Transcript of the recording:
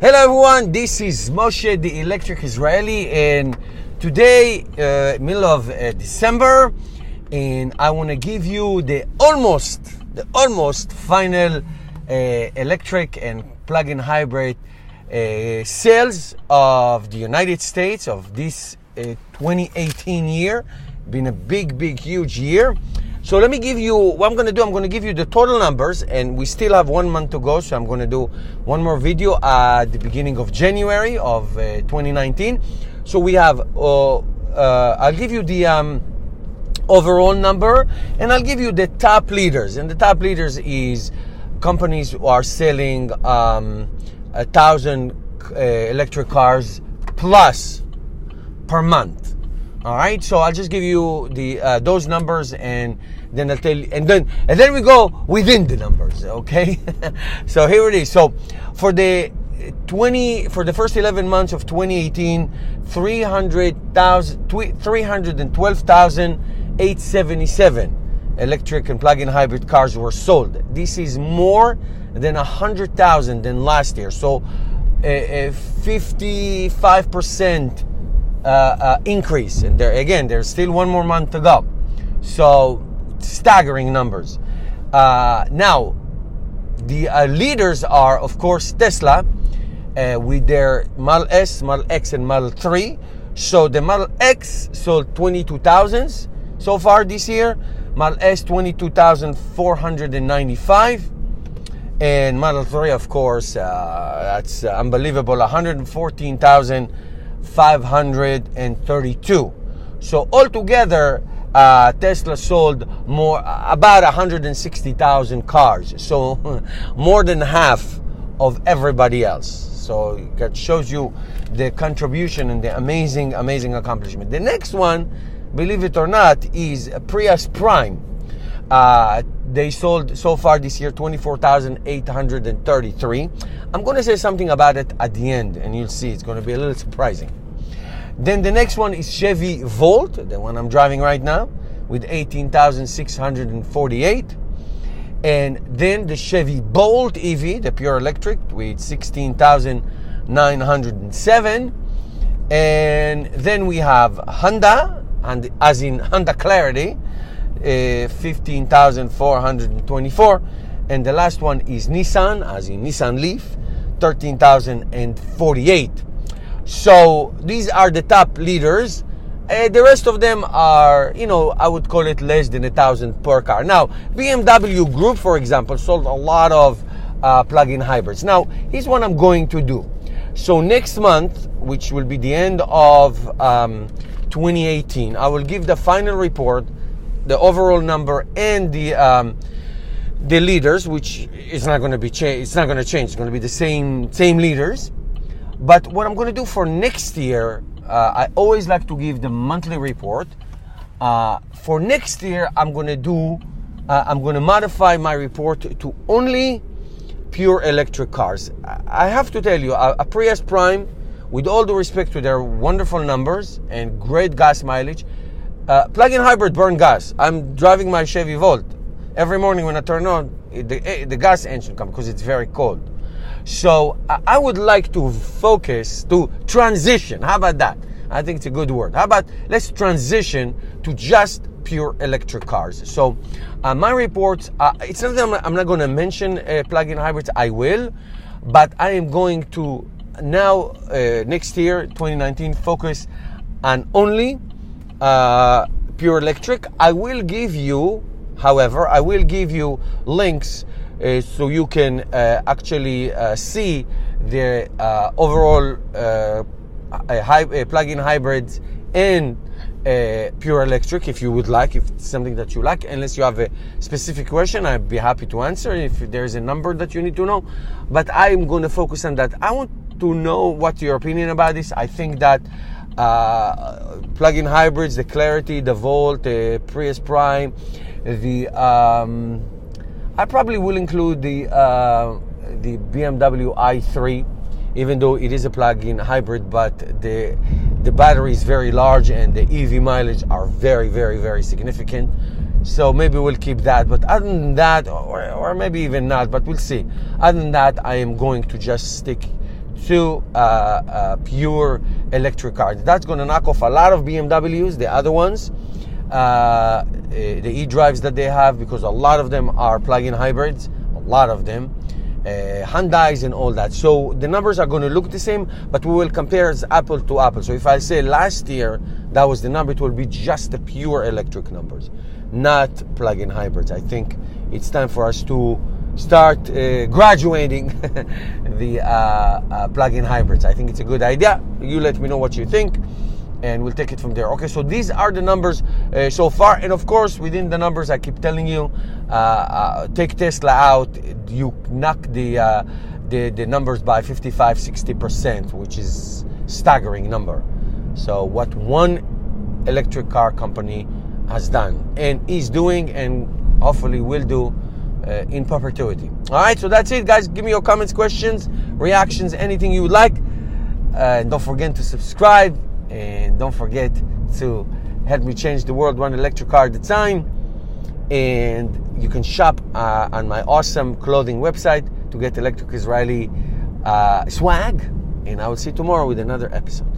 Hello everyone, this is Moshe, the Electric Israeli, and today, middle of December, and I want to give you the almost final electric and plug-in hybrid sales of the United States of this 2018 year. Been a big, huge year. So let me give you what I'm going to do. I'm going to give you the total numbers, and we still have 1 month to go. So I'm going to do one more video at the beginning of January of 2019. So we have, I'll give you the overall number, and I'll give you the top leaders. And the top leaders is companies who are selling 1,000 electric cars plus per month. All right, so I'll just give you the those numbers, and then I'll tell you, and then we go within the numbers. Okay, so here it is. So for the first 11 months of 2018, 312,877 electric and plug-in hybrid cars were sold. This is more than 100,000 than last year. So a 55% increase, and there's still 1 more month to go. So staggering numbers. Now the leaders are, of course, Tesla with their Model S, Model X, and Model 3. So the Model X sold 22,000 so far this year, Model S 22,495, and Model 3, of course, that's unbelievable, 114,532. So altogether, Tesla sold about 160,000 cars. So more than half of everybody else. So that shows you the contribution and the amazing accomplishment. The next one, believe it or not, is Prius Prime. They sold so far this year 24,833. I'm going to say something about it at the end, and you'll see it's going to be a little surprising. Then the next one is Chevy Volt, the one I'm driving right now, with 18,648. And then the Chevy Bolt EV, the pure electric, with 16,907. And then we have Honda, and as in Honda Clarity, 15,424. And the last one is Nissan, as in Nissan Leaf, 13,048. So these are the top leaders. The rest of them are, I would call it less than 1,000 per car. Now, BMW Group, for example, sold a lot of plug-in hybrids. Now, here's what I'm going to do. So next month, which will be the end of 2018, I will give the final report, the overall number, and the leaders, which is not going to be changed. It's not going to change. It's going to be the same leaders. But what I'm going to do for next year, I always like to give the monthly report. For next year, I'm going to modify my report to only pure electric cars. I have to tell you, a Prius Prime, with all due respect to their wonderful numbers and great gas mileage, plug-in hybrid burn gas. I'm driving my Chevy Volt. Every morning when I turn on, the gas engine comes because it's very cold. So I would like to transition. How about that? I think it's a good word. How about let's transition to just pure electric cars. So my reports, it's not that I'm not going to mention plug-in hybrids. I will, but I am going to now, next year, 2019, focus on only pure electric. I will give you, however, links so you can actually see the overall plug-in hybrids and pure electric, if you would like, if it's something that you like. Unless you have a specific question, I'd be happy to answer if there's a number that you need to know. But I'm going to focus on that. I want to know what your opinion about this. I think that plug-in hybrids, the Clarity, the Volt, the Prius Prime, I probably will include the BMW i3, even though it is a plug-in hybrid, but the battery is very large and the EV mileage are very significant. So maybe we'll keep that. But other than that, or maybe even not, but we'll see. Other than that, I am going to just stick to pure electric cars. That's going to knock off a lot of BMWs, the other ones, the e-drives that they have, because a lot of them are plug-in hybrids, a lot of them, Hyundais and all that. So the numbers are going to look the same, but we will compare as apple to apple. So if I say last year that was the number, it will be just the pure electric numbers, not plug-in hybrids. I think it's time for us to start graduating the plug-in hybrids. I think it's a good idea. You let me know what you think, and we'll take it from there. Okay, so these are the numbers so far. And of course, within the numbers, I keep telling you, take Tesla out, you knock the numbers by 55-60%, which is staggering number. So what one electric car company has done and is doing, and hopefully will do in perpetuity. All right, so that's it, guys. Give me your comments, questions, reactions, anything you would like. And don't forget to subscribe, and don't forget to help me change the world one electric car at a time. And you can shop on my awesome clothing website to get electric Israeli swag. And I will see you tomorrow with another episode.